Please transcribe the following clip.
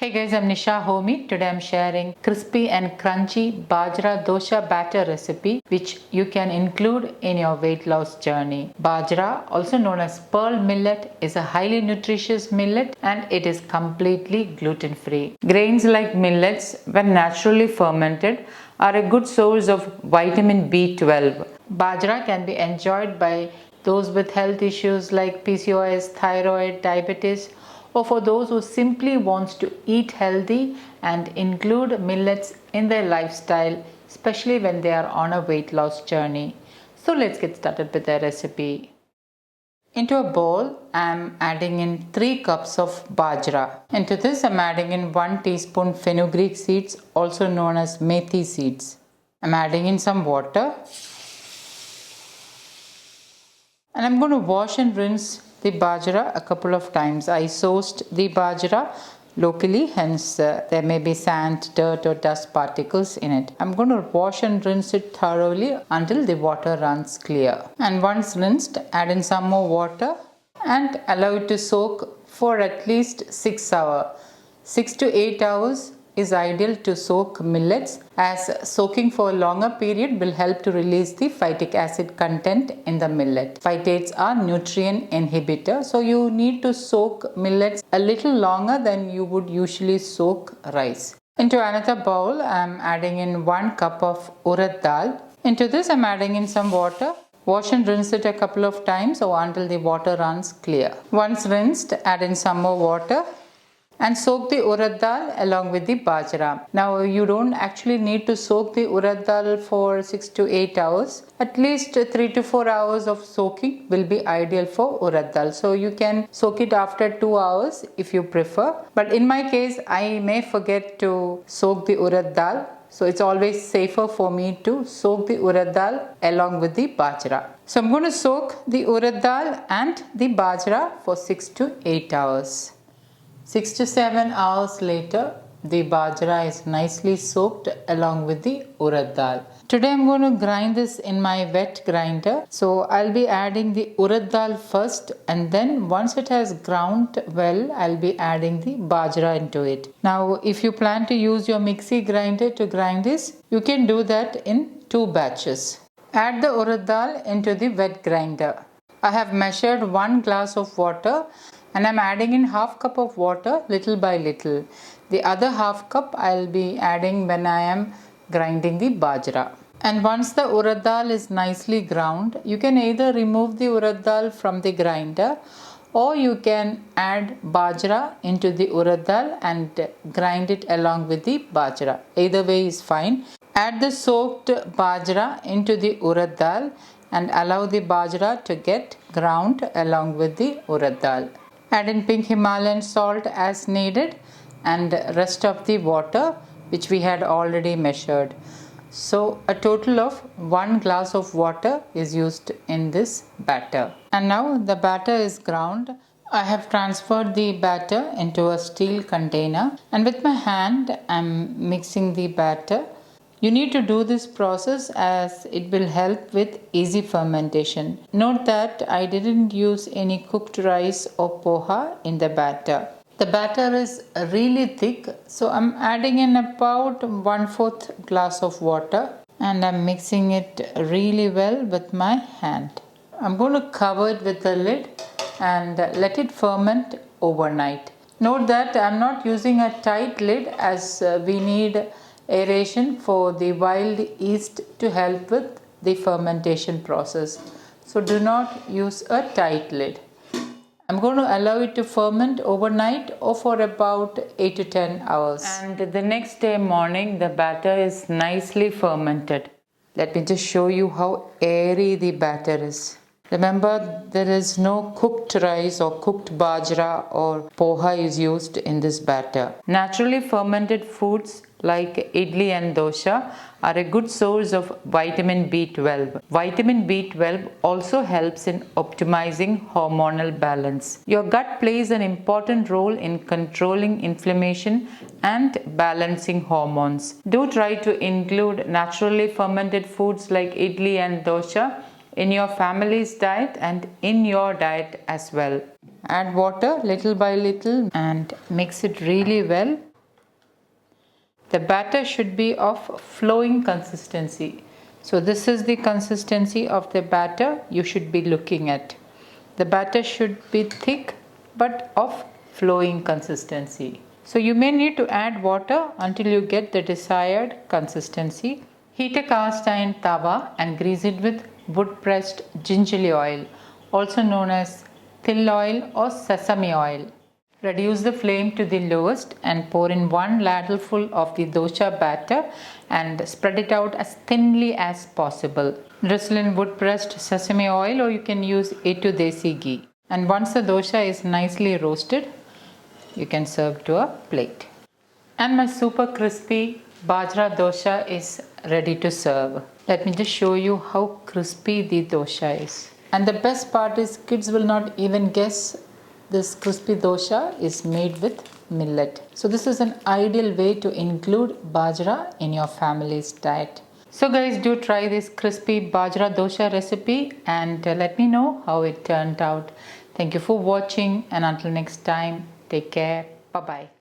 Hey guys, I'm Nisa Homey. Today I'm sharing crispy and crunchy Bajra Dosa batter recipe which you can include in your weight loss journey. Bajra, also known as pearl millet, is a highly nutritious millet and it is completely gluten free. Grains like millets, when naturally fermented, are a good source of vitamin B12. Bajra can be enjoyed by those with health issues like pcos, thyroid, diabetes, or for those who simply wants to eat healthy and include millets in their lifestyle, especially when they are on a weight loss journey. So let's get started with the recipe. Into a bowl, I am adding in 3 cups of bajra. Into this, I am adding in 1 teaspoon fenugreek seeds, also known as methi seeds. I am adding in some water. And I'm going to wash and rinse the bajra a couple of times. I sourced the bajra locally, hence there may be sand, dirt or dust particles in it. I'm going to wash and rinse it thoroughly until the water runs clear. And once rinsed, add in some more water and allow it to soak for at least 6 hours. 6 to 8 hours is ideal to soak millets, as soaking for a longer period will help to release the phytic acid content in the millet. Phytates are nutrient inhibitor, so you need to soak millets a little longer than you would usually soak rice. Into another bowl, I am adding in 1 cup of urad dal. Into this, I am adding in some water. Wash and rinse it a couple of times or until the water runs clear. Once rinsed, add in some more water and soak the urad dal along with the bajra. Now you don't actually need to soak the urad dal for 6 to 8 hours. At least 3 to 4 hours of soaking will be ideal for urad dal. So you can soak it after 2 hours if you prefer. But in my case, I may forget to soak the urad dal. So it's always safer for me to soak the urad dal along with the bajra. So I'm going to soak the urad dal and the bajra for 6 to 8 hours. 6 to 7 hours later, the bajra is nicely soaked along with the urad dal. Today I'm going to grind this in my wet grinder. So I'll be adding the urad dal first, and then once it has ground well, I'll be adding the bajra into it. Now if you plan to use your mixie grinder to grind this, you can do that in 2 batches. Add the urad dal into the wet grinder. I have measured 1 glass of water and I'm adding in half cup of water little by little. The other half cup I'll be adding when I am grinding the bajra. And once the urad dal is nicely ground, you can either remove the urad dal from the grinder or you can add bajra into the urad dal and grind it along with the bajra. Either way is fine. Add the soaked bajra into the urad dal and allow the bajra to get ground along with the urad dal. Add in pink Himalayan salt as needed and rest of the water which we had already measured. So a total of 1 glass of water is used in this batter. And now the batter is ground. I have transferred the batter into a steel container and with my hand I am mixing the batter. You need to do this process as it will help with easy fermentation. Note that I didn't use any cooked rice or poha in the batter. The batter is really thick, so I'm adding in about 1/4 glass of water and I'm mixing it really well with my hand. I'm going to cover it with the lid and let it ferment overnight. Note that I'm not using a tight lid as we need aeration for the wild yeast to help with the fermentation process. So do not use a tight lid. I'm going to allow it to ferment overnight or for about 8 to 10 hours. And the next day morning, the batter is nicely fermented. Let me just show you how airy the batter is. Remember, there is no cooked rice or cooked bajra or poha is used in this batter. Naturally fermented foods like idli and dosa are a good source of vitamin B12. Vitamin B12 also helps in optimizing hormonal balance. Your gut plays an important role in controlling inflammation and balancing hormones. Do try to include naturally fermented foods like idli and dosa in your family's diet and in your diet as well. Add water little by little and mix it really well The batter should be of flowing consistency. So this is the consistency of the batter you should be looking at. The batter should be thick but of flowing consistency. So you may need to add water until you get the desired consistency. Heat a cast iron tawa and grease it with wood pressed gingerly oil, also known as til oil or sesame oil. Reduce the flame to the lowest and pour in one ladleful of the dosha batter and spread it out as thinly as possible. Drizzle in wood pressed sesame oil, or you can use A2 desi ghee. And once the dosha is nicely roasted, you can serve to a plate. And my super crispy Bajra dosa is ready to serve. Let me just show you how crispy the dosha is. And the best part is kids will not even guess this crispy dosha is made with millet. So this is an ideal way to include bajra in your family's diet. So guys, do try this crispy Bajra dosa recipe and let me know how it turned out. Thank you for watching, and until next time, take care. Bye-bye.